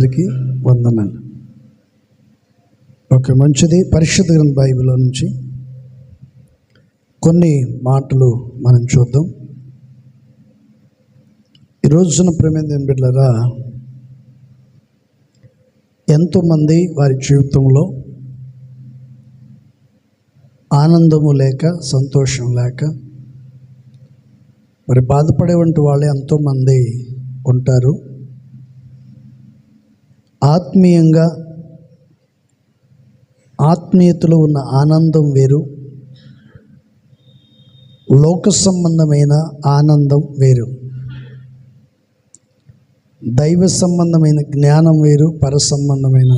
అందరికీ వందనాలు. ఓకే, మంచిది. పరిశుద్ధ గ్రంథ బైబిల్లో నుంచి కొన్ని మాటలు మనం చూద్దాం. ఈ రోజున ప్రేమైన బిడ్డలారా, ఎంతోమంది వారి జీవితంలో ఆనందము లేక, సంతోషం లేక మరి బాధపడేవంటి వాళ్ళే ఎంతోమంది ఉంటారు. ఆత్మీయతలో ఉన్న ఆనందం వేరు, లోక సంబంధమైన ఆనందం వేరు. దైవ సంబంధమైన జ్ఞానం వేరు, పర సంబంధమైన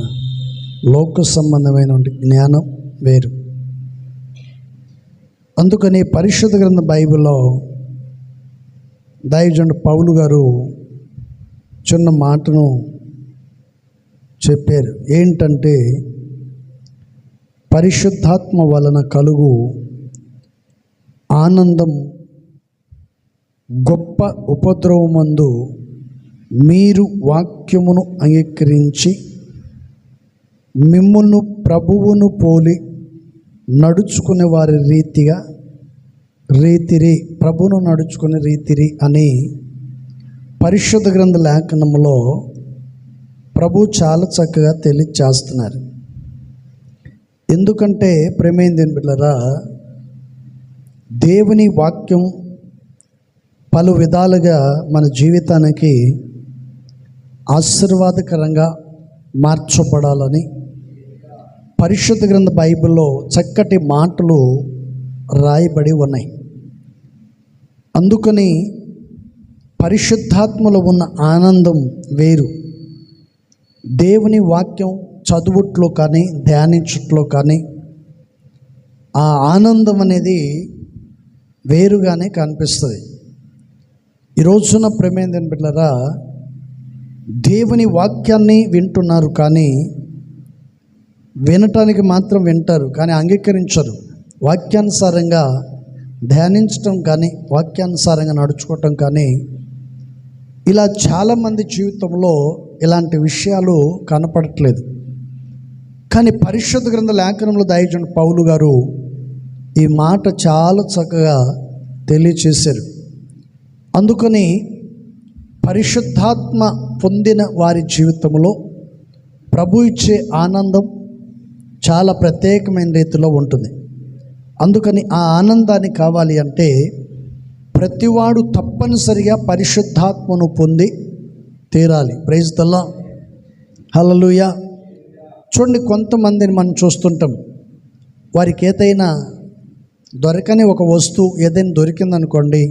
లోక సంబంధమైన జ్ఞానం వేరు. అందుకని పరిశుద్ధ గ్రంథ బైబిల్లో దైవజనుడు పౌలు గారు చిన్న మాటను చెప్పారు. ఏంటంటే, పరిశుద్ధాత్మ వలన కలుగు ఆనందం గొప్ప ఉపద్రవమందు మీరు వాక్యమును అంగీకరించి మిమ్మును ప్రభువును పోలి నడుచుకునే వారి రీతిరి ప్రభును నడుచుకునే రీతిరి అని పరిశుద్ధ గ్రంథ లేఖనంలో ప్రభు చాలా చక్కగా తెలియచేస్తున్నారు. ఎందుకంటే ప్రేమైన బిడ్డలారా, దేవుని వాక్యం పలు విధాలుగా మన జీవితానికి ఆశీర్వాదకరంగా మార్చబడాలని పరిశుద్ధ గ్రంథ బైబిల్లో చక్కటి మాటలు రాయబడి ఉన్నాయి. అందుకని పరిశుద్ధాత్మలో ఉన్న ఆనందం వేరు. దేవుని వాక్యం చదువుట్లో కానీ, ధ్యానించుట్లో కానీ ఆ ఆనందం అనేది వేరుగానే కనిపిస్తుంది. ఈ రోజున ప్రేమైన బిడ్డలారా, దేవుని వాక్యాన్ని వింటున్నారు, కానీ వినటానికి మాత్రం వింటారు, కానీ అంగీకరించరు. వాక్యానుసారంగా ధ్యానించటం కానీ, వాక్యానుసారంగా నడుచుకోవటం కానీ, ఇలా చాలామంది జీవితంలో ఇలాంటి విషయాలు కనపడట్లేదు. కానీ పరిశుద్ధ గ్రంథ లేఖనంలో దైవజనుడు పౌలు గారు ఈ మాట చాలా చక్కగా తెలియచేశారు. అందుకని పరిశుద్ధాత్మ పొందిన వారి జీవితంలో ప్రభు ఇచ్చే ఆనందం చాలా ప్రత్యేకమైన రీతిలో ఉంటుంది. అందుకని ఆ ఆనందాన్ని కావాలి అంటే ప్రతివాడు తప్పనిసరిగా పరిశుద్ధాత్మను పొంది తీరాలి. Praise the Lord, hallelujah. చూడండి, కొంతమందిని మనం చూస్తుంటాం, వారికి ఏదైనా దొరకని ఒక వస్తువు ఏదైనా దొరికిందనుకోండి,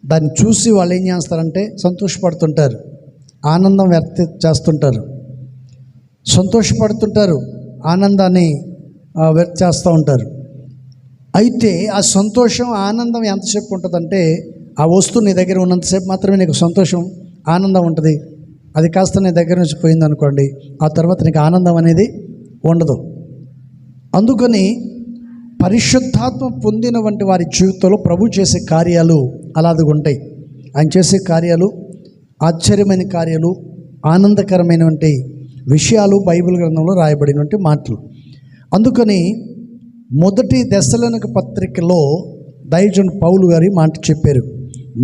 దాన్ని చూసి వాళ్ళు ఏం చేస్తారంటే సంతోషపడుతుంటారు, ఆనందం వ్యక్తం చేస్తుంటారు, సంతోషపడుతుంటారు, ఆనందాన్ని వ్యక్తం చేస్తూ ఉంటారు. అయితే ఆ సంతోషం, ఆనందం ఎంతసేపు ఉంటుందంటే, ఆ వస్తువు నీ దగ్గర ఉన్నంతసేపు మాత్రమే నీకు సంతోషం, ఆనందం ఉంటుంది. అది కాస్త నీ దగ్గర నుంచి పోయిందనుకోండి, ఆ తర్వాత నీకు ఆనందం అనేది ఉండదు. అందుకని పరిశుద్ధాత్మ పొందిన వంటి వారి జీవితంలో ప్రభు చేసే కార్యాలు అలాగే ఉంటాయి. ఆయన చేసే కార్యాలు ఆశ్చర్యమైన కార్యాలు, ఆనందకరమైనటువంటి విషయాలు బైబిల్ గ్రంథంలో రాయబడినటువంటి మాటలు. అందుకని మొదటి దెస్సలోనిక పత్రికలో దైవజనుడు పౌలు గారి మాట చెప్పారు.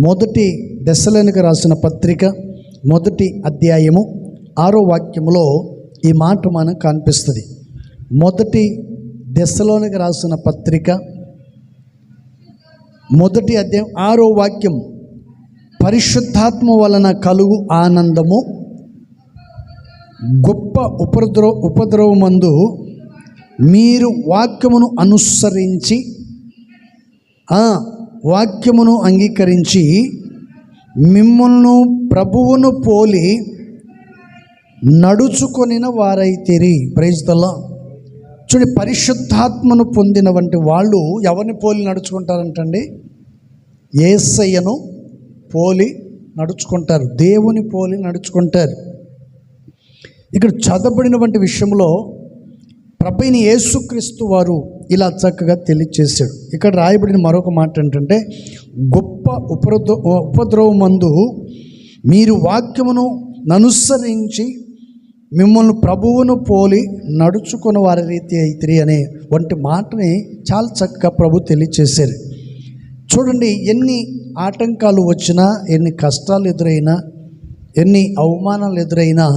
మొదటి దెస్సలోనిక రాసిన పత్రిక 1వ అధ్యాయము 6వ వాక్యములో ఈ మాట మనకు కనిపిస్తుంది. మొదటి దెస్సలోనిక రాసిన పత్రిక 1వ అధ్యాయం 6వ వాక్యం, పరిశుద్ధాత్మ వలన కలుగు ఆనందము గొప్ప ఉపద్రవమందు మీరు వాక్యమును అనుసరించి వాక్యమును అంగీకరించి మిమ్ములను ప్రభువును పోలి నడుచుకొనిన వారైతిరి. Praise the Lord. చూడండి, పరిశుద్ధాత్మను పొందిన వంటి వాళ్ళు ఎవరిని పోలి నడుచుకుంటారంటండి? యేసయ్యను పోలి నడుచుకుంటారు, దేవుని పోలి నడుచుకుంటారు. ఇక్కడ చదవబడినటువంటి విషయంలో ప్రభువైన యేసుక్రీస్తు వారు ఇలా చక్కగా తెలియచేశాడు. ఇక్కడ రాయబడిన మరొక మాట ఏంటంటే, గొప్ప ఉపద్రవమందు మీరు వాక్యమును అనుసరించి మిమ్మల్ని ప్రభువును పోలి నడుచుకున్న వారి రీతి అయితిరి అనే వంటి మాటని చాలా చక్కగా ప్రభు తెలియచేశారు. చూడండి, ఎన్ని ఆటంకాలు వచ్చినా, ఎన్ని కష్టాలు ఎదురైనా, ఎన్ని అవమానాలు ఎదురైనా,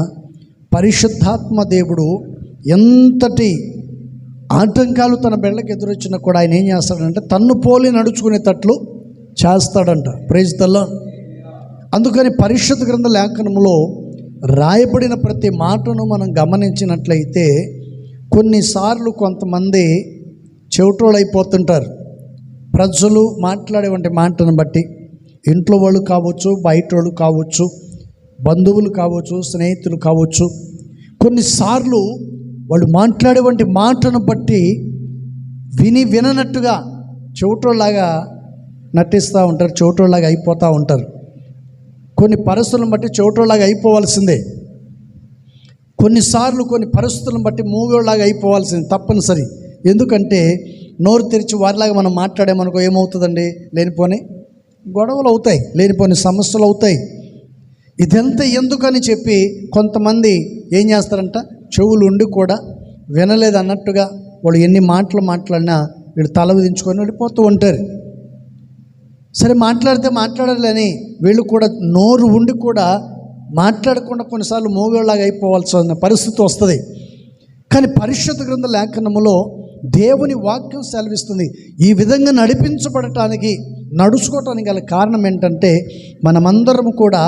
పరిశుద్ధాత్మ దేవుడు ఎంతటి ఆటంకాలు తన బిడ్డలకు ఎదురొచ్చినా కూడా ఆయన ఏం చేస్తాడంటే తన్ను పోలి నడుచుకునేటట్లు చేస్తాడంట. Praise the Lord. అందుకని పరిశుద్ధ గ్రంథ లేఖనములో రాయబడిన ప్రతి మాటను మనం గమనించినట్లయితే కొన్నిసార్లు కొంతమంది చెవిటోళ్ళైపోతుంటారు. ప్రజలు మాట్లాడేవంటి మాటను బట్టి, ఇంట్లో వాళ్ళు కావచ్చు, బయట వాళ్ళు కావచ్చు, బంధువులు కావచ్చు, స్నేహితులు కావచ్చు, కొన్నిసార్లు వాళ్ళు మాట్లాడేవంటి మాటను బట్టి విననట్టుగా చెవిటోళ్ళలాగా నటిస్తూ ఉంటారు, చెవిటోళ్ళలాగా అయిపోతూ ఉంటారు. కొన్ని పరిస్థితులను బట్టి చెవిటోళ్ళలాగా అయిపోవాల్సిందే. కొన్నిసార్లు కొన్ని పరిస్థితులను బట్టి మూగోళ్ళలాగా అయిపోవాల్సింది తప్పనిసరి. ఎందుకంటే నోరు తెరిచి వారిలాగా మనం మాట్లాడామనుకో ఏమవుతుందండి? లేనిపోని గొడవలు అవుతాయి, లేనిపోని సమస్యలు అవుతాయి. ఇదంతా ఎందుకని చెప్పి కొంతమంది ఏం చేస్తారంట, చెవులు ఉండి కూడా వినలేదు అన్నట్టుగా వాళ్ళు ఎన్ని మాటలు మాట్లాడినా వీళ్ళు తల విదించుకొని వెళ్ళిపోతూ ఉంటారు. సరే, మాట్లాడితే మాట్లాడాలని వీళ్ళు కూడా నోరు ఉండి కూడా మాట్లాడకుండా కొన్నిసార్లు మూగోళ్ళలాగా అయిపోవాల్సిన పరిస్థితి వస్తుంది. కానీ పరిశుద్ధ గ్రంథ లేఖనములో దేవుని వాక్యం సెలవిస్తుంది, ఈ విధంగా నడిపించబడటానికి, నడుచుకోవటానికి గల కారణం ఏంటంటే మనమందరం కూడా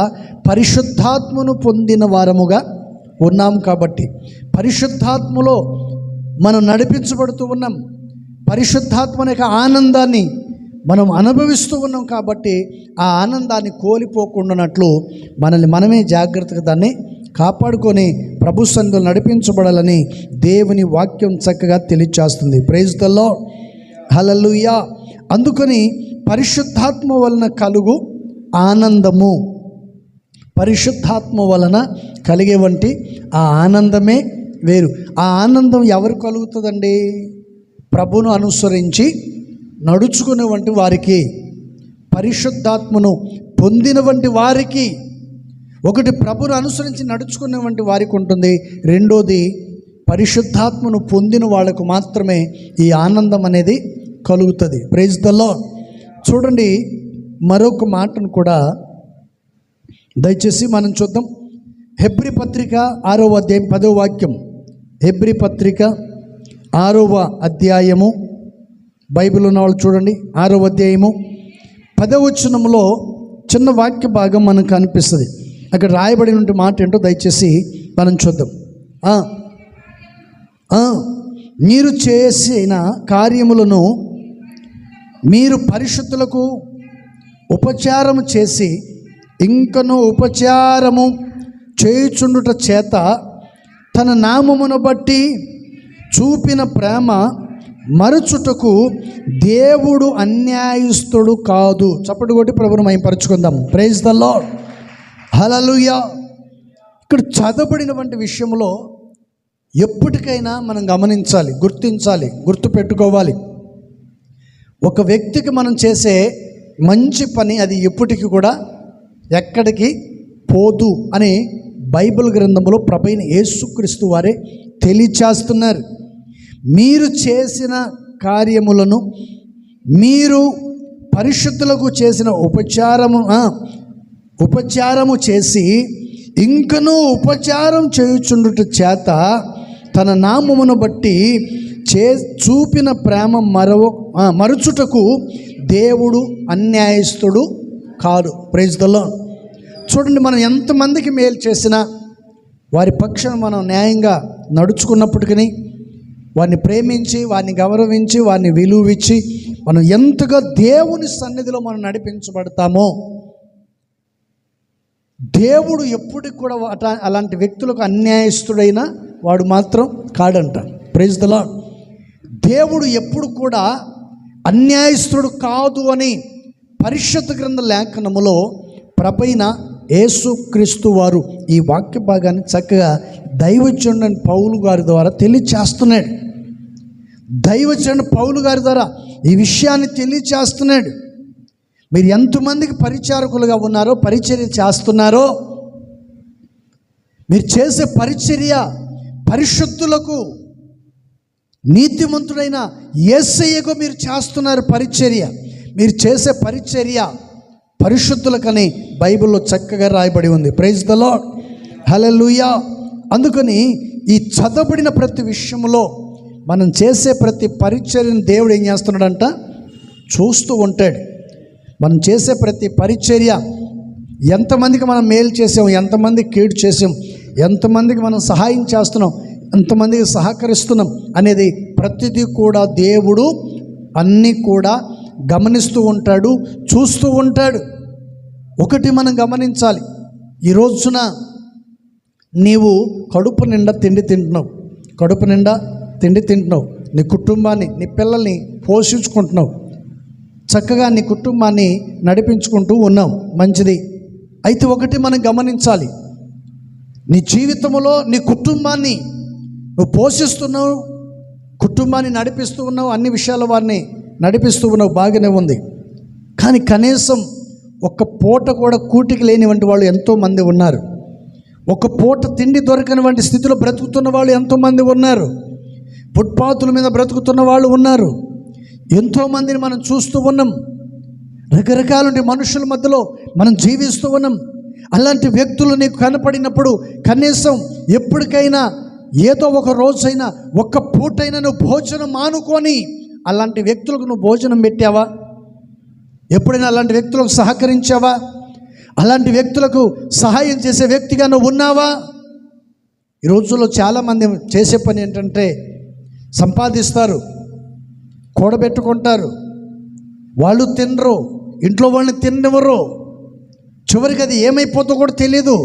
పరిశుద్ధాత్మను పొందిన వారముగా ఉన్నాం కాబట్టి, పరిశుద్ధాత్మలో మనం నడిపించబడుతూ ఉన్నాం. పరిశుద్ధాత్మ యొక్క ఆనందాన్ని మనం అనుభవిస్తూ ఉన్నాం కాబట్టి ఆ ఆనందాన్ని కోల్పోకుండానట్లు మనల్ని మనమే జాగ్రత్తగా దాన్ని కాపాడుకొని ప్రభు సన్నిధిలో నడిపించబడాలని దేవుని వాక్యం చక్కగా తెలియచేస్తుంది. Praise the Lord, hallelujah. అందుకని పరిశుద్ధాత్మ వలన కలుగు ఆనందము, పరిశుద్ధాత్మ వలన కలిగే వంటి ఆ ఆనందమే వేరు. ఆ ఆనందం ఎవరు కలుగుతుందండి? ప్రభువును అనుసరించి నడుచుకునే వంటి వారికి, పరిశుద్ధాత్మను పొందిన వంటి వారికి. ఒకటి ప్రభువును అనుసరించి నడుచుకునే వంటి వారికి ఉంటుంది, రెండోది పరిశుద్ధాత్మను పొందిన వాళ్ళకు మాత్రమే ఈ ఆనందం అనేది కలుగుతుంది. Praise the Lord. చూడండి, మరొక మాటను కూడా దయచేసి మనం చూద్దాం. హెబ్రీ పత్రిక 6వ అధ్యాయం 10వ వాక్యం. హెబ్రీ పత్రిక 6వ అధ్యాయము, బైబిల్ ఉన్న వాళ్ళు చూడండి, 6వ అధ్యాయము 10వ వచనంలో చిన్న వాక్య భాగం మనకు అనిపిస్తుంది. అక్కడ రాయబడిన మాట ఏంటో దయచేసి మనం చూద్దాం. మీరు చేసిన కార్యములను మీరు పరిశుద్ధులకు ఉపచారము చేసి ఇంకనూ ఉపచారము చేయుచుండుట చేత తన నామమును బట్టి చూపిన ప్రేమ మరచుటకు దేవుడు అన్యాయస్తుడు కాదు. చప్పటి కొట్టి ప్రభువును మహిమపరచుకుందాం. ప్రైజ్ ది లార్డ్, హల్లెలూయా. ఇక్కడ చదవబడినటువంటి విషయంలో ఎప్పటికైనా మనం గమనించాలి, గుర్తించాలి, గుర్తుపెట్టుకోవాలి. ఒక వ్యక్తికి మనం చేసే మంచి పని అది ఎప్పటికీ కూడా ఎక్కడికి పోదు అని బైబిల్ గ్రంథంలో ప్రభువైన యేసుక్రీస్తు వారే తెలియచేస్తున్నారు. మీరు చేసిన కార్యములను మీరు పరిశుద్ధులకు చేసిన ఉపచారము చేసి ఇంకనూ ఉపచారం చేయుచుండుట చేత తన నామమును బట్టి చూపిన ప్రేమ మరచుటకు దేవుడు అన్యాయస్తుడు కాదు. Praise the Lord. చూడండి, మనం ఎంతమందికి మేలు చేసినా వారి పక్షాన మనం న్యాయంగా నడుచుకున్నప్పటికీ, వారిని ప్రేమించి, వారిని గౌరవించి, వారిని విలువిచ్చి మనం ఎంతగా దేవుని సన్నిధిలో మనం నడిపించబడతామో, దేవుడు ఎప్పటికి కూడా అలాంటి వ్యక్తులకు అన్యాయస్తుడైన వాడు మాత్రం కాడంట. Praise the lord. దేవుడు ఎప్పుడు కూడా అన్యాయస్తుడు కాదు అని పరిశుద్ధ గ్రంథ లేఖనములో ప్రభువైన యేసుక్రీస్తు వారు ఈ వాక్య భాగాన్ని చక్కగా దైవజనుడైన పౌలు గారి ద్వారా తెలియచేస్తున్నాడు. దైవజనుడు పౌలు గారి ద్వారా ఈ విషయాన్ని తెలియచేస్తున్నాడు. మీరు ఎంతమందికి పరిచారకులుగా ఉన్నారో, పరిచర్య చేస్తున్నారో, మీరు చేసే పరిచర్య పరిశుద్ధులకు, నీతిమంతుడైన యేసయ్యకు మీరు చేస్తున్నారు పరిచర్య. మీరు చేసే పరిచర్య పరిశుద్ధులకని బైబిల్లో చక్కగా రాయబడి ఉంది. Praise the Lord, hallelujah. అందుకని ఈ చదవబడిన ప్రతి విషయంలో మనం చేసే ప్రతి పరిచర్యను దేవుడు ఏం చేస్తున్నాడంట? చూస్తూ ఉంటాడు. మనం చేసే ప్రతి పరిచర్య ఎంతమందికి మనం మేలు చేసాం, ఎంతమందికి కీడు చేసాం, ఎంతమందికి మనం సహాయం చేస్తున్నాం, ఎంతమందికి సహకరిస్తున్నాం అనేది ప్రతిదీ కూడా దేవుడు అన్నీ కూడా గమనిస్తూ ఉంటాడు, చూస్తూ ఉంటాడు. ఒకటి మనం గమనించాలి, ఈ రోజున నీవు కడుపు నిండా తిండి తింటున్నావు, కడుపు నిండా తిండి తింటున్నావు, నీ కుటుంబాన్ని, నీ పిల్లల్ని పోషించుకుంటున్నావు, చక్కగా నీ కుటుంబాన్ని నడిపించుకుంటూ ఉన్నావు, మంచిది. అయితే ఒకటి మనం గమనించాలి, నీ జీవితంలో నీ కుటుంబాన్ని నువ్వు పోషిస్తున్నావు, కుటుంబాన్ని నడిపిస్తూ ఉన్నావు, అన్ని విషయాల వారిని నడిపిస్తూ ఉన్నావు, బాగానే ఉంది. కానీ కనీసం ఒక్క పూట కూడా కూటికి లేనివంటి వాళ్ళు ఎంతోమంది ఉన్నారు. ఒక పూట తిండి దొరకని వంటి స్థితిలో బ్రతుకుతున్న వాళ్ళు ఎంతోమంది ఉన్నారు. ఫుట్పాతుల మీద బ్రతుకుతున్న వాళ్ళు ఉన్నారు. ఎంతోమందిని మనం చూస్తూ ఉన్నాం. రకరకాల మనుషుల మధ్యలో మనం జీవిస్తూ ఉన్నాం. అలాంటి వ్యక్తులు నీకు కనపడినప్పుడు కనీసం ఎప్పటికైనా ఏదో ఒక రోజైనా ఒక్క పూటైనా నువ్వు భోజనం మానుకొని అలాంటి వ్యక్తులకు నువ్వు భోజనం పెట్టావా? ఎప్పుడైనా అలాంటి వ్యక్తులకు సహకరించావా? అలాంటి వ్యక్తులకు సహాయం చేసే వ్యక్తిగా నువ్వు ఉన్నావా? ఈ రోజుల్లో చాలామంది చేసే పని ఏంటంటే సంపాదిస్తారు, కూడబెట్టుకుంటారు, వాళ్ళు తినరు, ఇంట్లో వాళ్ళని తిననివ్వరు, చివరికి అది ఏమైపోతుందో కూడా తెలియదు.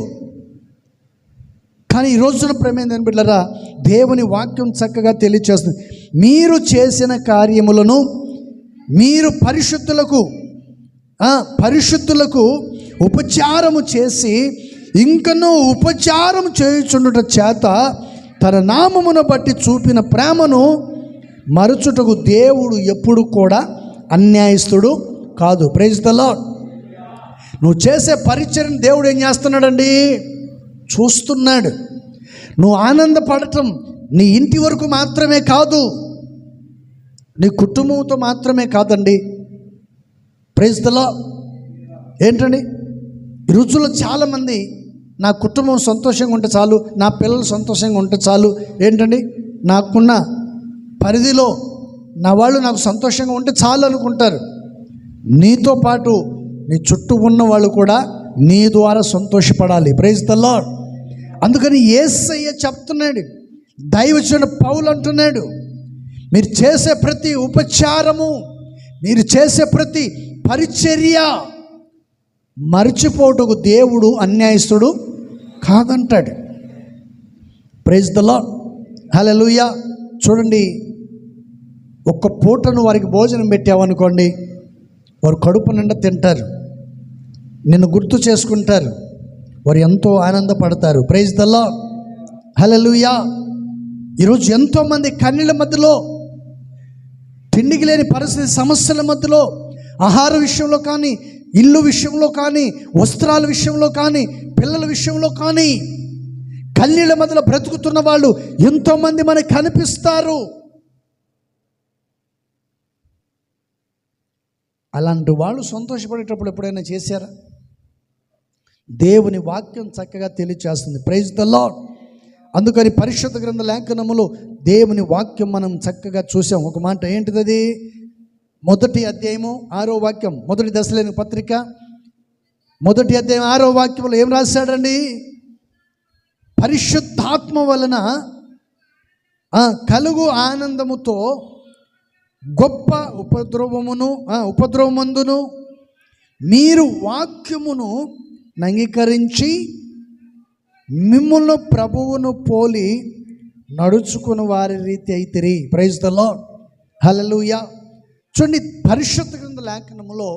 కానీ ఈ రోజున ప్రేమేందని బిడ్డలారా, దేవుని వాక్యం చక్కగా తెలియచేస్తుంది. మీరు చేసిన కార్యములను మీరు పరిశుద్ధులకు ఉపచారము చేసి ఇంకనూ ఉపచారం చేయుచుండుట చేత తన నామమును బట్టి చూపిన ప్రేమను మరచుటకు దేవుడు ఎప్పుడు కూడా అన్యాయస్తుడు కాదు. Praise the Lord. నువ్వు చేసే పరిచర్యను దేవుడు ఏం చేస్తున్నాడండి? చూస్తున్నాడు. నువ్వు ఆనందపడటం నీ ఇంటి వరకు మాత్రమే కాదు, నీ కుటుంబంతో మాత్రమే కాదండి. Praise the Lord. ఏంటండి, ఈ రోజుల్లో చాలామంది నా కుటుంబం సంతోషంగా ఉంటే చాలు, నా పిల్లలు సంతోషంగా ఉంటే చాలు, ఏంటండి నాకున్న పరిధిలో నా వాళ్ళు నాకు సంతోషంగా ఉంటే చాలు అనుకుంటారు. నీతో పాటు నీ చుట్టూ ఉన్న వాళ్ళు కూడా నీ ద్వారా సంతోషపడాలి. Praise the Lord. అందుకని యేసయ్య చెప్తున్నాడు, దైవజనుడు పౌలు అంటున్నాడు, మీరు చేసే ప్రతి ఉపచారము, మీరు చేసే ప్రతి పరిచర్య మర్చిపోటుకు దేవుడు అన్యాయస్తుడు కాదంటాడు. Praise the Lord, hallelujah. చూడండి, ఒక్క పూటను వారికి భోజనం పెట్టావనుకోండి, వారు కడుపు నిండా తింటారు, నిన్ను గుర్తు చేసుకుంటారు, వారు ఎంతో ఆనందపడతారు. ప్రైజ్ ద లార్డ్, హల్లెలూయా. ఈరోజు ఎంతోమంది కన్నీళ్ళ మధ్యలో, తిండికి లేని పరిస్థితి, సమస్యల మధ్యలో, ఆహార విషయంలో కానీ, ఇల్లు విషయంలో కానీ, వస్త్రాల విషయంలో కానీ, పిల్లల విషయంలో కానీ కన్నీళ్ళ మధ్యలో బ్రతుకుతున్న వాళ్ళు ఎంతోమంది మనకు కనిపిస్తారు. అలాంటి వాళ్ళు సంతోషపడేటప్పుడు ఎప్పుడైనా చేశారా? దేవుని వాక్యం చక్కగా తెలియచేస్తుంది. Praise the Lord. అందుకని పరిశుద్ధ గ్రంథ లేఖనములో దేవుని వాక్యం మనం చక్కగా చూసాం. ఒక మాట ఏంటిది? అది 1వ అధ్యాయము 6వ వాక్యం, 1 దశలోని పత్రిక 1వ అధ్యాయం 6వ వాక్యంలో ఏం రాశాడండి? పరిశుద్ధాత్మ వలన కలుగు ఆనందముతో గొప్ప ఉపద్రవమందును మీరు వాక్యమును అంగీకరించి మిమ్ములను ప్రభువును పోలి నడుచుకుని వారి రీతి అయితిరి. Praise the Lord, hallelujah. చూడండి, పరిశుద్ధ గ్రంథ లేఖనములో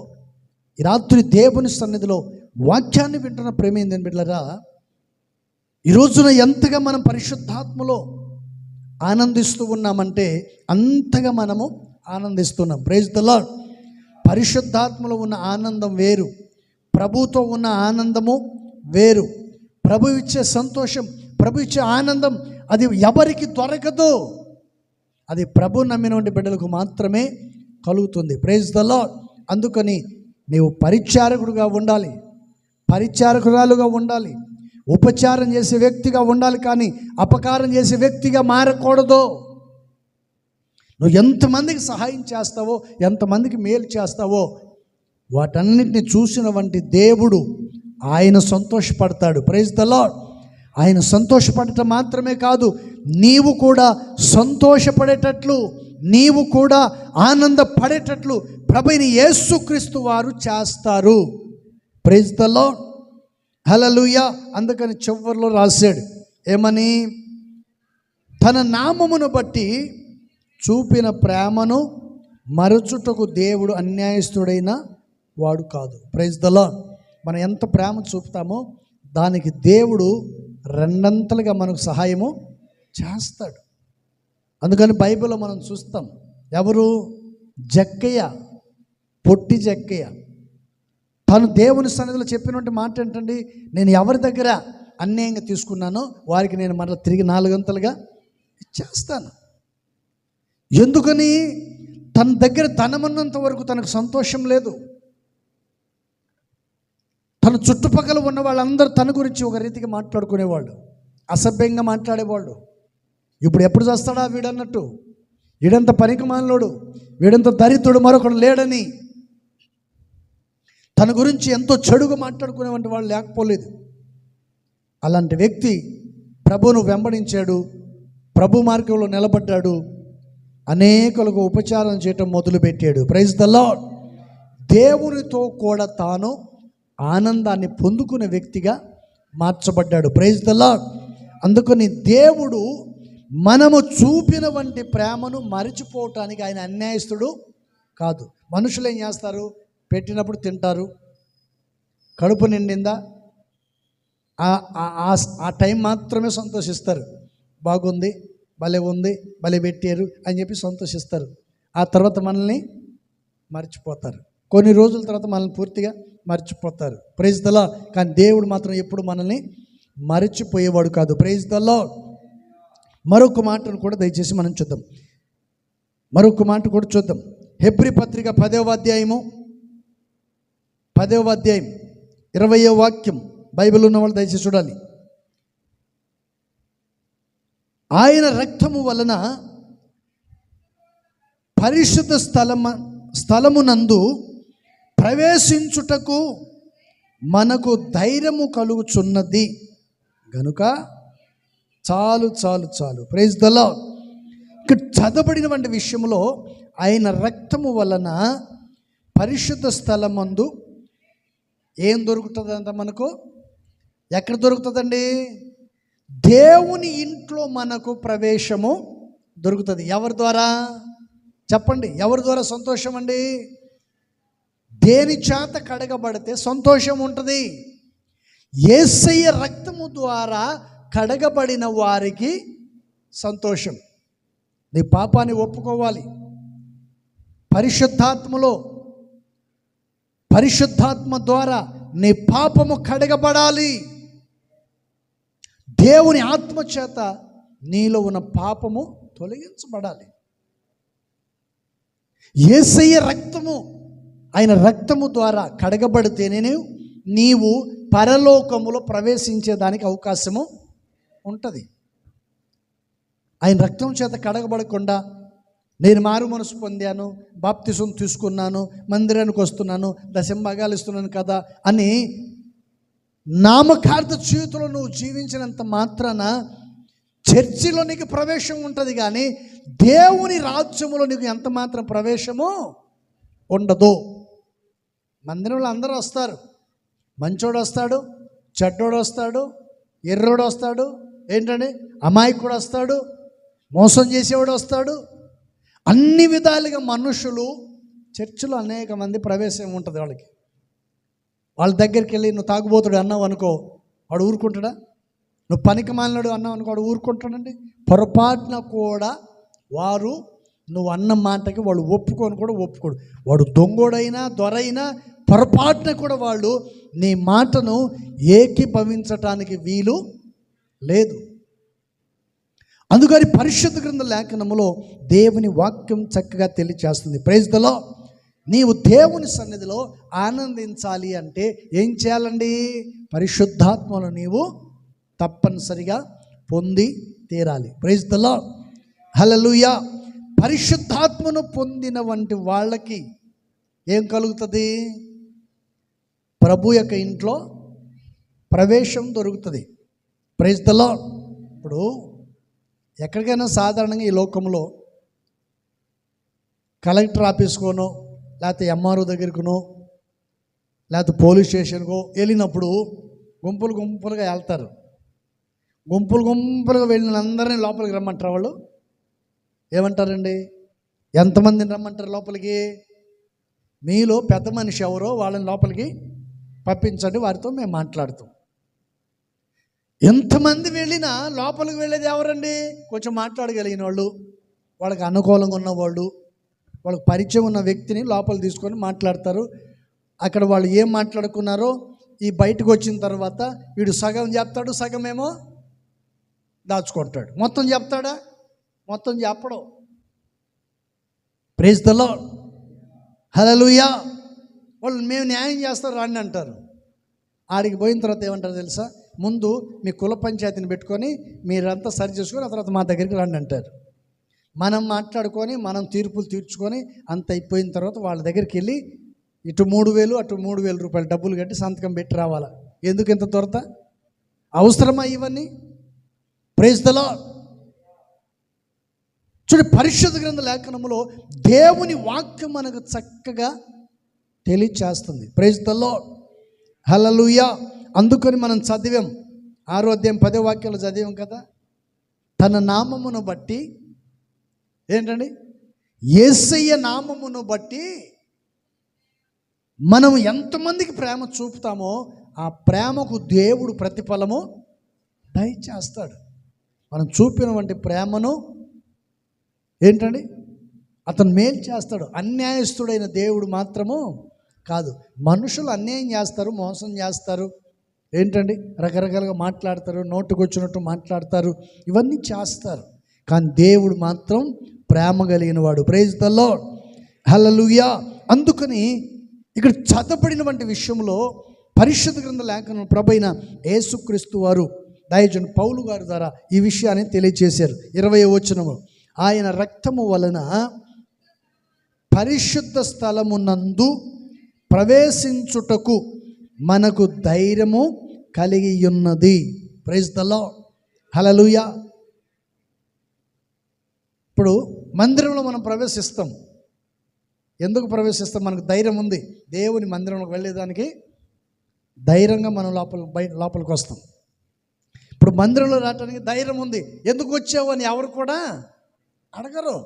ఈ రాత్రి దేవుని సన్నిధిలో వాక్యాన్ని వింటున్న ప్రేమేందని బిడ్డలారా, ఈ రోజున ఎంతగా మనం పరిశుద్ధాత్మలో ఆనందిస్తూ ఉన్నామంటే అంతగా మనము ఆనందిస్తున్నాం. Praise the lord. పరిశుద్ధాత్మలో ఉన్న ఆనందం వేరు, ప్రభుతో ఉన్న ఆనందము వేరు. ప్రభు ఇచ్చే సంతోషం, ప్రభు ఇచ్చే ఆనందం అది ఎవరికి దొరకదు. అది ప్రభు నమ్మిన బిడ్డలకు మాత్రమే కలుగుతుంది. Praise the Lord. అందుకని నీవు పరిచారకుడుగా ఉండాలి, పరిచారకురాలుగా ఉండాలి, ఉపచారం చేసే వ్యక్తిగా ఉండాలి, కానీ అపకారం చేసే వ్యక్తిగా మారకూడదు. నువ్వు ఎంతమందికి సహాయం చేస్తావో, ఎంతమందికి మేలు చేస్తావో వాటన్నిటిని చూసిన వంటి దేవుడు ఆయన సంతోషపడతాడు. Praise the Lord. ఆయన సంతోషపడటం మాత్రమే కాదు, నీవు కూడా సంతోషపడేటట్లు, నీవు కూడా ఆనందపడేటట్లు ప్రభువైన యేసుక్రీస్తు వారు చేస్తారు. Praise the Lord. హల్లెలూయా. అందుకని చివర్లో రాశాడు ఏమని? తన నామమును బట్టి చూపిన ప్రేమను మరచుటకు దేవుడు అన్యాయస్తుడైన వాడు కాదు. Praise the Lord. మనం ఎంత ప్రేమ చూపుతామో దానికి దేవుడు రెండంతలుగా మనకు సహాయము చేస్తాడు. అందుకని బైబిల్లో మనం చూస్తాం, ఎవరు? జక్కయ్య, పొట్టి జక్కయ్య. తను దేవుని సన్నిధిలో చెప్పినట్టు మాట ఏంటండి? నేను ఎవరి దగ్గర అన్యాయంగా తీసుకున్నానో వారికి నేను మరలా తిరిగి 4 అంతలుగా ఇచ్చేస్తాను. ఎందుకని? తన దగ్గర ధనమున్నంత వరకు తనకు సంతోషం లేదు. తన చుట్టుపక్కల ఉన్న వాళ్ళందరూ తన గురించి ఒక రీతిగా మాట్లాడుకునేవాళ్ళు, అసభ్యంగా మాట్లాడేవాళ్ళు. ఇప్పుడు ఎప్పుడు చేస్తాడా వీడన్నట్టు, వీడంత పనికిమాలినోడు, వీడంత దరిద్రుడు మరొకడు లేడని తన గురించి ఎంతో చెడుగా మాట్లాడుకునేవంటి వాళ్ళు లేకపోలేదు. అలాంటి వ్యక్తి ప్రభువును వెంబడించాడు, ప్రభు మార్గంలో నిలబడ్డాడు, అనేకులకు ఉపచారం చేయటం మొదలుపెట్టాడు. Praise the Lord. దేవునితో కూడా తాను ఆనందాన్ని పొందుకునే వ్యక్తిగా మార్చబడ్డాడు. Praise the Lord. అందుకని దేవుడు మనము చూపిన వంటి ప్రేమను మరిచిపోవటానికి ఆయన అన్యాయస్తుడు కాదు. మనుషులు ఏం చేస్తారు? పెట్టినప్పుడు తింటారు, కడుపు నిండిందా ఆ టైం మాత్రమే సంతోషిస్తారు. బాగుంది, భలే ఉంది, భలే పెట్టారు అని చెప్పి సంతోషిస్తారు. ఆ తర్వాత మనల్ని మర్చిపోతారు. కొన్ని రోజుల తర్వాత మనల్ని పూర్తిగా మర్చిపోతారు. Praise the Lord. కానీ దేవుడు మాత్రం ఎప్పుడు మనల్ని మర్చిపోయేవాడు కాదు. Praise the Lord. మరొక మాటను కూడా దయచేసి మనం చూద్దాం. మరొక మాట కూడా చూద్దాం. హెబ్రీ పత్రిక 10వ అధ్యాయం 20వ వాక్యం. బైబిల్ ఉన్న వాళ్ళు దయచేసి చూడాలి. ఆయన రక్తము వలన పరిశుద్ధ స్థలమునందు ప్రవేశించుటకు మనకు ధైర్యము కలుగుచున్నది గనుక చాలు చాలు చాలు. Praise the Lord. ఇక్కడ చదవబడినటువంటి విషయంలో ఆయన రక్తము వలన పరిశుద్ధ స్థలమందు ఏం దొరుకుతుందంట? మనకు ఎక్కడ దొరుకుతుందండి? దేవుని ఇంట్లో మనకు ప్రవేశము దొరుకుతుంది. ఎవరి ద్వారా చెప్పండి? ఎవరి ద్వారా సంతోషం అండి? దేని చేత కడగబడితే సంతోషం ఉంటుంది? యేసయ్య రక్తము ద్వారా కడగబడిన వారికి సంతోషం. నీ పాపాన్ని ఒప్పుకోవాలి, పరిశుద్ధాత్మ ద్వారా నీ పాపము కడగబడాలి. దేవుని ఆత్మ చేత నీలో ఉన్న పాపము తొలగించబడాలి. యేసయ్య రక్తము, ఆయన రక్తము ద్వారా కడగబడితేనే నీవు పరలోకములో ప్రవేశించేదానికి అవకాశము ఉంటుంది. ఆయన రక్తం చేత కడగబడకుండా నేను మారు మనసు పొందాను, బాప్తిసం తీసుకున్నాను, మందిరానికి వస్తున్నాను, దశంభాగాలు ఇస్తున్నాను కదా అని నామకార్థ జీవితంలో నువ్వు జీవించినంత మాత్రాన చర్చిలో నీకు ప్రవేశం ఉంటుంది, కానీ దేవుని రాజ్యములో నీకు ఎంత మాత్రం ప్రవేశము ఉండదు. మందిరంలో అందరూ వస్తారు, మంచోడు వస్తాడు, చెడ్డోడు వస్తాడు, ఎర్రోడు వస్తాడు, ఏంటండి అమాయకుడు వస్తాడు, మోసం చేసేవాడు వస్తాడు. అన్ని విధాలుగా మనుషులు చర్చిలో అనేక మంది ప్రవేశం ఉంటుంది వాళ్ళకి. వాళ్ళ దగ్గరికి వెళ్ళి నువ్వు తాగుబోతుడు అన్నావు అనుకో, వాడు ఊరుకుంటాడా? నువ్వు పనికి మాలినాడు అన్నావు అనుకో, వాడు ఊరుకుంటాడండి? పొరపాటున కూడా వారు నువ్వు అన్న మాటకి వాళ్ళు ఒప్పుకొని కూడా ఒప్పుకోడు. వాడు దొంగోడైనా దొరైనా పొరపాటున కూడా వాళ్ళు నీ మాటను ఏకీభవించటానికి వీలు లేదు. అందుకని పరిశుద్ధ గ్రంథ లేఖనములో దేవుని వాక్యం చక్కగా తెలియచేస్తుంది. Praise the Lord. నీవు దేవుని సన్నిధిలో ఆనందించాలి అంటే ఏం చేయాలండి? పరిశుద్ధాత్మను నీవు తప్పనిసరిగా పొంది తీరాలి. Praise the Lord. హల్లెలూయా. పరిశుద్ధాత్మను పొందిన వంటి వాళ్ళకి ఏం కలుగుతుంది? ప్రభు యొక్క ఇంట్లో ప్రవేశం దొరుకుతుంది. Praise the Lord. ఇప్పుడు ఎక్కడికైనా సాధారణంగా ఈ లోకంలో కలెక్టర్ ఆఫీస్కోనో లేకపోతే ఎంఆర్ఓ దగ్గరకునో లేకపోతే పోలీస్ స్టేషన్కో వెళ్ళినప్పుడు గుంపులు గుంపులుగా వెళ్తారు. గుంపులు గుంపులుగా వెళ్ళిన అందరినీ లోపలికి రమ్మంటారు. వాళ్ళు ఏమంటారండి? ఎంతమందిని రమ్మంటారు లోపలికి? మీలో పెద్ద మనిషి ఎవరో వాళ్ళని లోపలికి పంపించండి, వారితో మేము మాట్లాడుతాం. ఎంతమంది వెళ్ళినా లోపలికి వెళ్ళేది ఎవరండి? కొంచెం మాట్లాడగలిగిన వాళ్ళు, వాళ్ళకి అనుకూలంగా ఉన్నవాళ్ళు, వాళ్ళకి పరిచయం ఉన్న వ్యక్తిని లోపల తీసుకొని మాట్లాడతారు. అక్కడ వాళ్ళు ఏం మాట్లాడుకున్నారో ఈ బయటకు వచ్చిన తర్వాత వీడు సగం చెప్తాడు, సగం ఏమో దాచుకుంటాడు. మొత్తం చెప్తాడా? మొత్తం చెప్పడం. Praise the Lord. హల్లెలూయా. వాళ్ళు మేము న్యాయం చేస్తారు రండి అంటారు. ఆడికి పోయిన తర్వాత ఏమంటారు తెలుసా? ముందు మీ కుల పంచాయతీని పెట్టుకొని మీరంతా సరి చేసుకొని ఆ తర్వాత మా దగ్గరికి రండి అంటారు. మనం మాట్లాడుకొని మనం తీర్పులు తీర్చుకొని అంత అయిపోయిన తర్వాత వాళ్ళ దగ్గరికి వెళ్ళి ఇటు 3,000 అటు 3,000 రూపాయలు డబ్బులు కట్టి సంతకం పెట్టి రావాలా? ఎందుకు ఇంత త్వరత? అవసరమా ఇవన్నీ? Praise the Lord. చూడండి, పరిశుద్ధ గ్రంథ లేఖనములో దేవుని వాక్యం మనకు చక్కగా తెలియచేస్తుంది. Praise the Lord. హల్లెలూయా. అందుకని మనం చదివాం, 6వ అధ్యాయం 10వ వాక్యాలు చదివాం కదా. తన నామమును బట్టి ఏంటండి? యేసయ్య నామమును బట్టి మనం ఎంతమందికి ప్రేమ చూపుతామో ఆ ప్రేమకు దేవుడు ప్రతిఫలము దయచేస్తాడు. మనం చూపినటువంటి ప్రేమను ఏంటండి అతను మేలు చేస్తాడు. అన్యాయస్తుడైన దేవుడు మాత్రము కాదు. మనుషులు అన్యాయం చేస్తారు, మోసం చేస్తారు, ఏంటండి రకరకాలుగా మాట్లాడతారు, నోటుకొచ్చినట్టు మాట్లాడతారు, ఇవన్నీ చేస్తారు. కానీ దేవుడు మాత్రం ప్రేమ కలిగిన వాడు. Praise the Lord. హల్లెలూయా. అందుకని ఇక్కడ చదవబడినటువంటి విషయంలో పరిశుద్ధ గ్రంథ లేఖనం ప్రభైన యేసుక్రీస్తు వారు దైవజనుడు పౌలు గారి ద్వారా ఈ విషయాన్ని తెలియజేశారు. 20వ వచనము, ఆయన రక్తము వలన పరిశుద్ధ స్థలమునందు ప్రవేశించుటకు మనకు ధైర్యము కలిగి ఉన్నది. Praise the Lord. హల్లెలూయా. ఇప్పుడు మందిరంలో మనం ప్రవేశిస్తాం. ఎందుకు ప్రవేశిస్తాం? మనకు ధైర్యం ఉంది. దేవుని మందిరంలోకి వెళ్ళేదానికి ధైర్యంగా మనం లోపలికి వస్తాం. ఇప్పుడు మందిరంలో రావడానికి ధైర్యం ఉంది. ఎందుకు వచ్చావు అని ఎవరు కూడా అడగరు.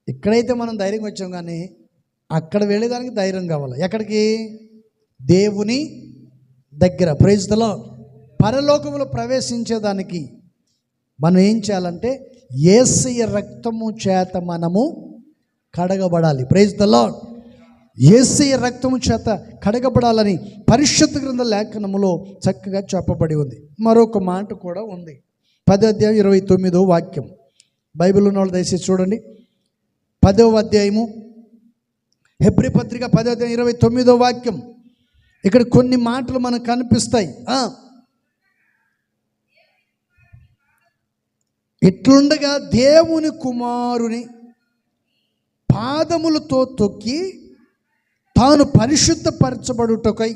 ఇక్కడైతే మనం ధైర్యంగా వచ్చాం, కానీ అక్కడ వెళ్ళేదానికి ధైర్యం కావాలి. ఎక్కడికి? దేవుని దగ్గర. Praise the Lord. పరలోకములో ప్రవేశించేదానికి మనం ఏం చేయాలంటే యేసయ్య రక్తము చేత మనము కడగబడాలి. Praise the Lord. యేసయ్య రక్తము చేత కడగబడాలని పరిశుద్ధ గ్రంథ లేఖనములో చక్కగా చెప్పబడి ఉంది. మరొక మాట కూడా ఉంది. 10వ అధ్యాయం 29వ వాక్యం. బైబిల్ ఉన్న వాళ్ళు దయచేసి చూడండి. 10వ అధ్యాయము హెబ్రీ పత్రిక 10వ అధ్యాయం 29వ వాక్యం. ఇక్కడ కొన్ని మాటలు మనకు కనిపిస్తాయి. ఇట్లుండగా దేవుని కుమారుని పాదములతో తొక్కి తాను పరిశుద్ధపరచబడుటకై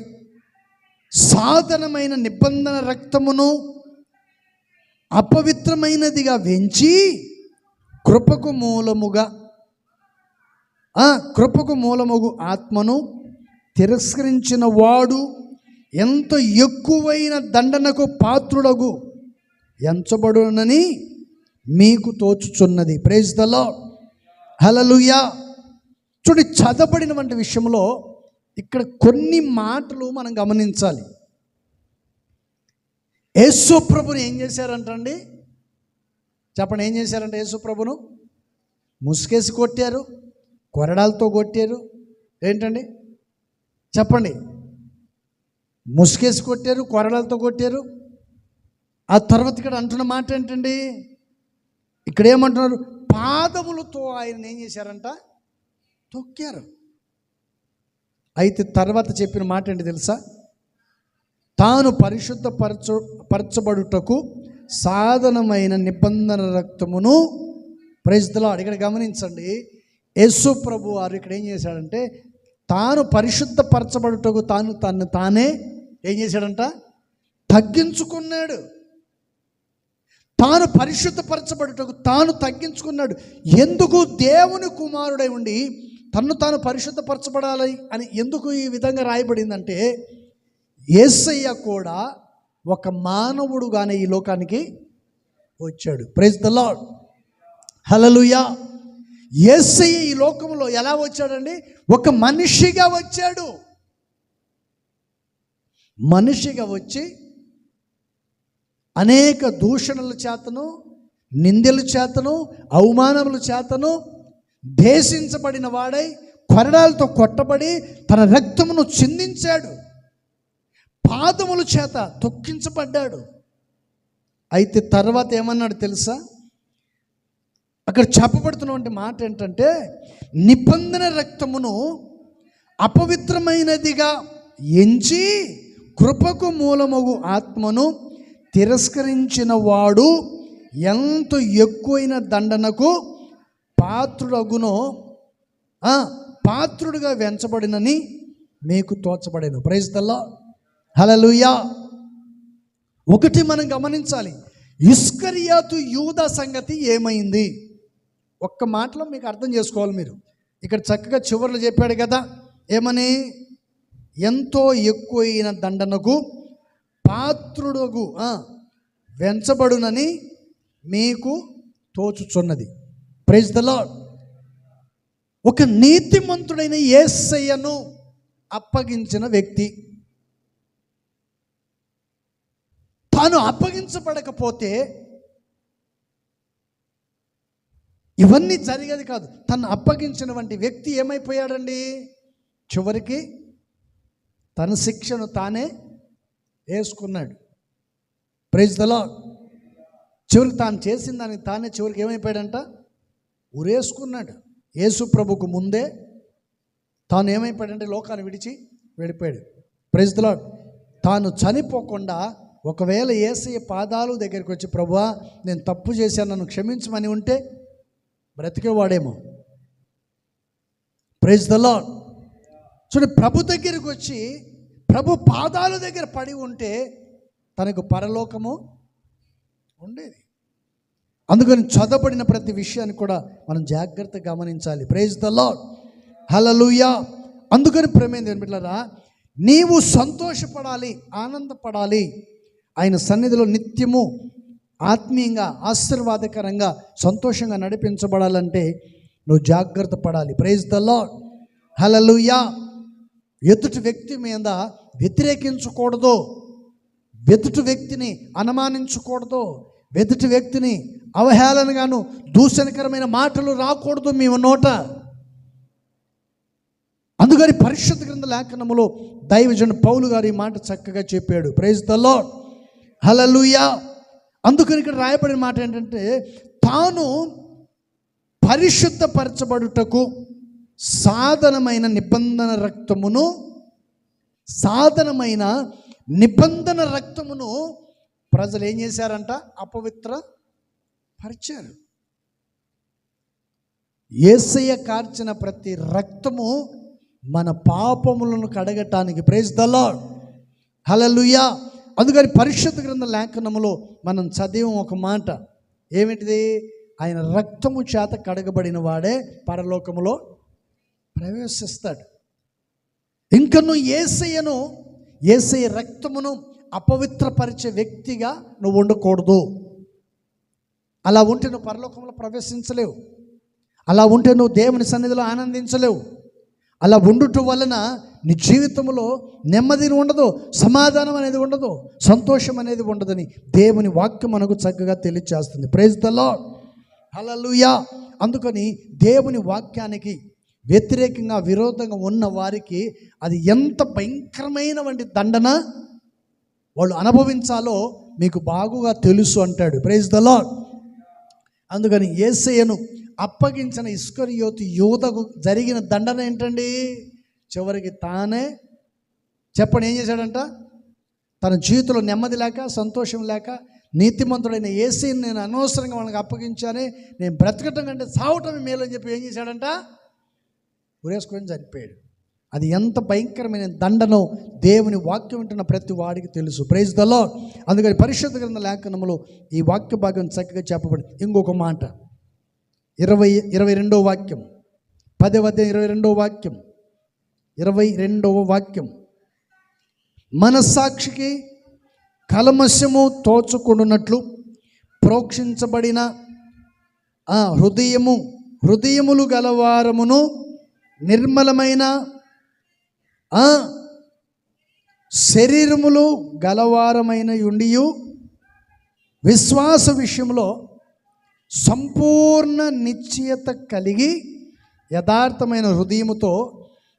సాధనమైన నిబంధన రక్తమును అపవిత్రమైనదిగా వెంచి కృపకు మూలముగు ఆత్మను తిరస్కరించిన వాడు ఎంత ఎక్కువైన దండనకు పాత్రుడగు ఎంచబడునని మీకు తోచుచున్నది. Praise the Lord. హల్లెలూయా. చూడండి, చదవబడినటువంటి విషయంలో ఇక్కడ కొన్ని మాటలు మనం గమనించాలి. యేసు ప్రభుని ఏం చేశారంటండి? చెప్పండి, ఏం చేశారంటే యేసు ప్రభును ముసుగేసి కొట్టారు, కొరడాలతో కొట్టారు. ఏంటండి చెప్పండి? ముసుగేసి కొట్టారు, కొరడాలతో కొట్టారు. ఆ తర్వాత ఇక్కడ అంటున్న మాట ఏంటండి? ఇక్కడ ఏమంటున్నారు? పాదములతో ఆయన ఏం చేశారంట? తొక్కారు. అయితే తర్వాత చెప్పిన మాట ఏంటి తెలుసా? తాను పరచబడుటకు సాధనమైన నిబంధన రక్తమును, ప్రైజ్ ది లార్డ్. ఇక్కడ గమనించండి, యేసు ప్రభు వారు ఇక్కడ ఏం చేశాడంటే తాను పరిశుద్ధపరచబడుటకు తానే ఏం చేశాడంట? తగ్గించుకున్నాడు. తాను పరిశుద్ధపరచబడుటకు తాను తగ్గించుకున్నాడు. ఎందుకు? దేవుని కుమారుడై ఉండి తాను పరిశుద్ధపరచబడాలి అని ఎందుకు ఈ విధంగా రాయబడిందంటే, యేసయ్య కూడా ఒక మానవుడుగానే ఈ లోకానికి వచ్చాడు. ప్రైజ్ ది లార్డ్, హల్లెలూయా. యేసయ్య ఈ లోకంలో ఎలా వచ్చాడండి? ఒక మనిషిగా వచ్చాడు. మనిషిగా వచ్చి అనేక దూషణల చేతను, నిందల చేతను, అవమానముల చేతను దేశించబడిన వాడై కొరడాలతో కొట్టబడి తన రక్తమును చిందించాడు. పాదముల చేత తొక్కించబడ్డాడు. అయితే తర్వాత ఏమన్నాడు తెలుసా? అక్కడ చెప్పబడుతున్నటువంటి మాట ఏంటంటే, నిబంధన రక్తమును అపవిత్రమైనదిగా ఎంచి కృపకు మూలమగు ఆత్మను తిరస్కరించిన వాడు ఎంత ఎక్కువైన దండనకు పాత్రుడగునో పాత్రుడుగా వెంచబడినని మీకు తోచబడేను. ప్రైజ్ ది లార్డ్, హల్లెలూయా. ఒకటి మనం గమనించాలి, ఇస్కరియోతు యూదా సంగతి ఏమైంది? ఒక్క మాటలో మీకు అర్థం చేసుకోవాలి మీరు. ఇక్కడ చక్కగా చివర్లో చెప్పాడు కదా, ఏమని? ఎంతో ఎక్కువైన దండనకు పాత్రుడుగు వెంచబడునని మీకు తోచుచున్నది. Praise the lord. ఒక నీతిమంతుడైన యేసయ్యను అప్పగించిన వ్యక్తి తాను అప్పగించబడకపోతే ఇవన్నీ జరిగేది కాదు. తను అప్పగించినటువంటి వ్యక్తి ఏమైపోయాడండి? చివరికి తన శిక్షను తానే వేసుకున్నాడు. Praise the Lord. చివరికి తాను చేసిన దానికి తానే చివరికి ఏమైపోయాడంట? ఉరేసుకున్నాడు. యేసు ప్రభుకు ముందే తాను ఏమైపోయాడంటే లోకాన్ని విడిచి వెళ్ళిపోయాడు. Praise the Lord. తాను చనిపోకుండా ఒకవేళ యేసయ్య పాదాలు దగ్గరికి వచ్చి, ప్రభువా నేను తప్పు చేశాను, నన్ను క్షమించమని ఉంటే బ్రతికేవాడేమో. Praise the Lord. చూడండి, ప్రభు దగ్గరికి వచ్చి ప్రభు పాదాల దగ్గర పడి ఉంటే తనకు పరలోకము ఉండేది. అందుకని చదవబడిన ప్రతి విషయాన్ని కూడా మనం జాగ్రత్తగా గమనించాలి. Praise the Lord, hallelujah. అందుకని ప్రేమైన బిడ్డలారా, నీవు సంతోషపడాలి, ఆనందపడాలి. ఆయన సన్నిధిలో నిత్యము ఆత్మీయంగా, ఆశీర్వాదకరంగా, సంతోషంగా నడిపించబడాలంటే నువ్వు జాగ్రత్త పడాలి. ప్రైజ్ ది లార్డ్, హల్లెలూయా. ఎదుటి వ్యక్తి మీద వ్యతిరేకించకూడదు, ఎదుటి వ్యక్తిని అనుమానించకూడదు, ఎదుటి వ్యక్తిని అవహేళనగాను దూషణకరమైన మాటలు రాకూడదు మీ నోట. అందుకని పరిశుద్ధ గ్రంథ లేఖనములో దైవజనుడు పౌలు గారు ఈ మాట చక్కగా చెప్పాడు. Praise the Lord, hallelujah. అందుకని ఇక్కడ రాయబడిన మాట ఏంటంటే, తాను పరిశుద్ధపరచబడుటకు సాధనమైన నిబంధన రక్తమును ప్రజలు ఏం చేశారంట? అపవిత్ర పరిచారు. యేసయ్య కార్చిన ప్రతి రక్తము మన పాపములను కడగటానికి. Praise the Lord, hallelujah. అందుకని పరిశుద్ధ గ్రంథ లేఖనములో మనం చదివం ఒక మాట ఏమిటిది? ఆయన రక్తము చేత కడగబడిన వాడే పరలోకములో ప్రవేశిస్తాడు. ఇంకా నువ్వు యేసయ్య రక్తమును అపవిత్రపరిచే వ్యక్తిగా నువ్వు ఉండకూడదు. అలా ఉంటే నువ్వు పరలోకంలో ప్రవేశించలేవు. అలా ఉంటే నువ్వు దేవుని సన్నిధిలో ఆనందించలేవు. అలా ఉండుట వలన నీ జీవితంలో నెమ్మదిని ఉండదు, సమాధానం అనేది ఉండదు, సంతోషం అనేది ఉండదని దేవుని వాక్యం మనకు చక్కగా తెలియజేస్తుంది. Praise the Lord, hallelujah. అందుకని దేవుని వాక్యానికి వ్యతిరేకంగా విరోధంగా ఉన్న వారికి అది ఎంత భయంకరమైనటువంటి దండన వాళ్ళు అనుభవించాలో మీకు బాగుగా తెలుసు అంటాడు. Praise the Lord. అందుకని యేసయ్యను అప్పగించిన ఇస్కరియోతు యూదకు జరిగిన దండన ఏంటండి? చివరికి తానే చెప్పండి ఏం చేశాడంట? తన జీవితంలో నెమ్మది లేక, సంతోషం లేక, నీతిమంతుడైన యేసయ్యను నేను అనవసరంగా వాళ్ళకి అప్పగించానే, నేను బ్రతకటం కంటే సావటమే మేలు అని చెప్పి ఏం చేశాడంట? ఉరేసుకొని చనిపోయాడు. అది ఎంత భయంకరమైన దండనో దేవుని వాక్యం వింటున్న ప్రతి వాడికి తెలుసు. Praise the Lord. అందుకని పరిశుద్ధ గ్రంథ లేఖనములో ఈ వాక్య భాగం చక్కగా చెప్పబడింది. ఇంకొక మాట 22వ వాక్యం, 10వ అధ్యాయం 22వ వాక్యం, 22వ వాక్యం. మనస్సాక్షికి కల్మషము తోచుకొనున్నట్లు ప్రోక్షించబడిన హృదయములు గలవారమును నిర్మలమైన శరీరములు గలవారమైన యుండియు విశ్వాస విషయంలో సంపూర్ణ నిశ్చయత కలిగి యథార్థమైన హృదయముతో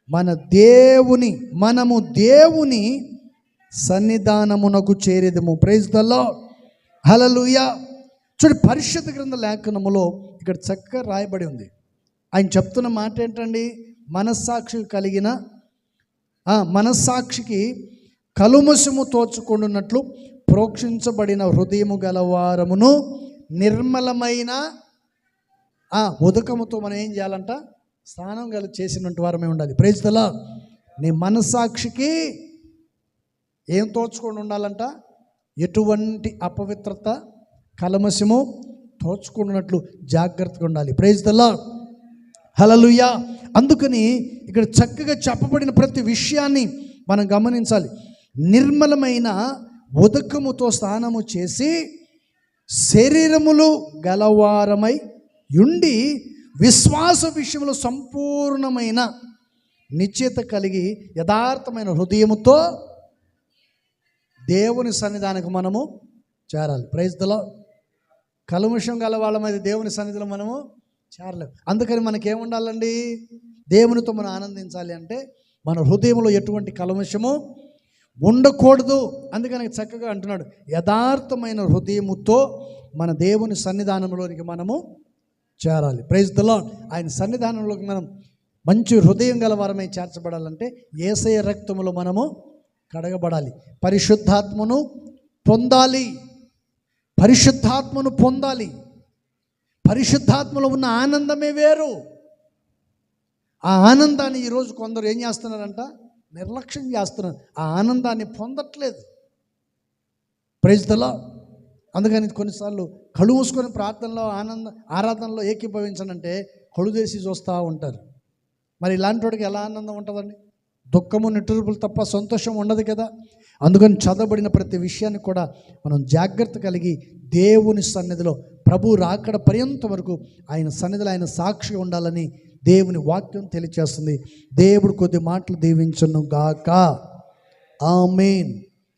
మనము దేవుని సన్నిధానమునకు చేరేదము. Praise the Lord. హల్లెలూయా. చూడు, పరిశుద్ధ గ్రంథ లేఖనములో ఇక్కడ చక్కగా రాయబడి ఉంది. ఆయన చెప్తున్న మాట ఏంటండి? మనస్సాక్షికి కలుమషము తోచుకొనున్నట్లు ప్రోక్షించబడిన హృదయము గలవారమును నిర్మలమైన ఉదకముతో మనం ఏం చేయాలంట? స్నానం చేసినట్టు వారమే ఉండాలి. Praise the Lord. నీ మనస్సాక్షికి ఏం తోచుకొని ఉండాలంట? ఎటువంటి అపవిత్రత, కల్మషము తోచుకున్నట్లు జాగ్రత్తగా ఉండాలి. Praise the Lord. హల్లెలూయా. అందుకని ఇక్కడ చక్కగా చెప్పబడిన ప్రతి విషయాన్ని మనం గమనించాలి. నిర్మలమైన ఉదకముతో స్నానము చేసి శరీరములు గలవారమై ఉండి విశ్వాస విషయంలో సంపూర్ణమైన నిశ్చయత కలిగి యథార్థమైన హృదయముతో దేవుని సన్నిధానికి మనము చేరాలి. Praise the Lord. కల్మషం గల వాళ్ళ మీద దేవుని సన్నిధిలో మనము చేరలేము. అందుకని మనకేముండాలండి? దేవునితో మనం ఆనందించాలి అంటే మన హృదయంలో ఎటువంటి కల్మషము ఉండకూడదు. అందుకని చక్కగా అంటున్నాడు, యథార్థమైన హృదయముతో మన దేవుని సన్నిధానంలోనికి మనము చేరాలి. Praise the Lord. ఆయన సన్నిధానంలోకి మనం మంచి హృదయం గల వారమై చేర్చబడాలంటే యేసయ్య రక్తములో మనము కడగబడాలి. పరిశుద్ధాత్మను పొందాలి. పరిశుద్ధాత్మలో ఉన్న ఆనందమే వేరు. ఆ ఆనందాన్ని ఈరోజు కొందరు ఏం చేస్తున్నారంట? నిర్లక్ష్యం చేస్తున్నారు. ఆ ఆనందాన్ని పొందట్లేదు. Praise the Lord. అందుకని కొన్నిసార్లు కళ్ళు మూసుకొని ప్రార్థనలో ఆరాధనలో ఏకీభవించనంటే కళ్ళు తెరిచి చూస్తూ ఉంటారు. మరి ఇలాంటి వాడికి ఎలా ఆనందం ఉంటుందండి? దుఃఖము నిట్టూర్పులు తప్ప సంతోషం ఉండదు కదా. అందుకని చదవబడిన ప్రతి విషయాన్ని కూడా మనం జాగ్రత్త కలిగి దేవుని సన్నిధిలో ప్రభు రాకడ పర్యంతం వరకు ఆయన సన్నిధిలో ఆయన సాక్షిగా ఉండాలని దేవుని వాక్యం తెలియచేస్తుంది. దేవుడు కొద్ది మాటలు దీవించును గాక. ఆమేన్.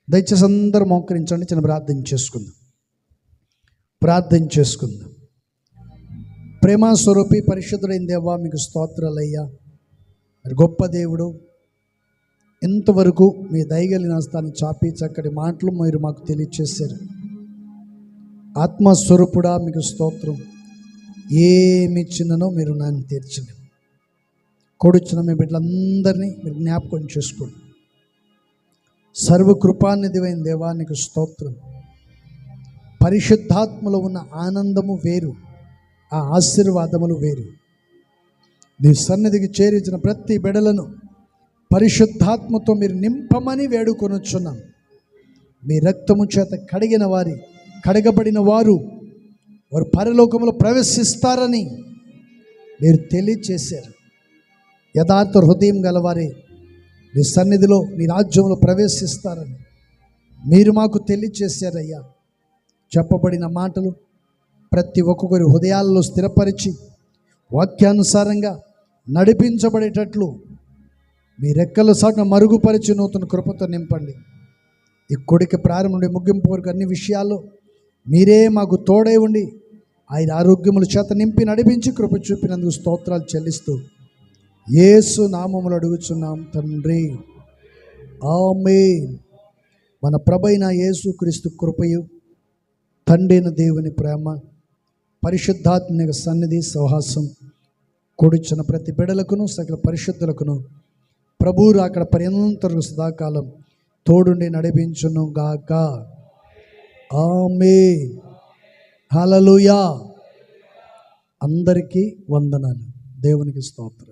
దయచేసి అందరూ మోకరించండి. చిన్న ప్రార్థన చేసుకుందాం. ప్రేమ స్వరూపి పరిశుద్ధుడైన దేవా, మీకు స్తోత్రాలయ్యా. గొప్ప దేవుడు, ఇంతవరకు మీ దయగలిగిన హస్తాన్ని చాపి చక్కటి మాటలు మీరు మాకు తెలియచేశారు. ఆత్మస్వరూపుడా మీకు స్తోత్రం. ఏమిచ్చిననో మీరు నన్ను తీర్చండి. కొడుచున్న మీ బిడ్డలందరినీ మీరు జ్ఞాపకం చేసుకోండి. సర్వకృపానిధివైన దేవానికి స్తోత్రం. పరిశుద్ధాత్మలో ఉన్న ఆనందము వేరు, ఆ ఆశీర్వాదములు వేరు. నీ సన్నిధికి చేరించిన ప్రతి బిడ్డలను పరిశుద్ధాత్మతో మీరు నింపమని వేడుకొనుచున్నాం. మీ రక్తము చేత కడగబడిన వారు పరలోకములో ప్రవేశిస్తారని మీరు తెలియచేశారు. యథార్థ హృదయం గలవారే నీ సన్నిధిలో నీ రాజ్యంలో ప్రవేశిస్తారని మీరు మాకు తెలియచేశారయ్యా. చెప్పబడిన మాటలు ప్రతి ఒక్కొక్కరి హృదయాల్లో స్థిరపరిచి వాక్యానుసారంగా నడిపించబడేటట్లు మీ రెక్కల సాటున మరుగుపరిచి నూతన కృపతో నింపండి. ఈ కొడుకు ప్రారంభం నుండి ముగింపు వరకు అన్ని విషయాల్లో మీరే మాకు తోడై ఉండి ఆయన ఆరోగ్యముల చేత నింపి నడిపించి కృప చూపినందుకు స్తోత్రాలు చెల్లిస్తూ యేసు నామములు అడుగుచున్నాం తండ్రి, ఆమేన్. మన ప్రభైన యేసు క్రీస్తు కృపయు, తండ్రి అయిన దేవుని ప్రేమ, పరిశుద్ధాత్మక సన్నిధి సహవాసం కూడిచున్న ప్రతి బిడలకును సకల పరిశుద్ధులకును ప్రభువు అక్కడ పర్యంతరం సదాకాలం తోడుండి నడిపించును గాక. ఆమేన్. హల్లెలూయా. అందరికీ వందనాలు. దేవునికి స్తోత్రం.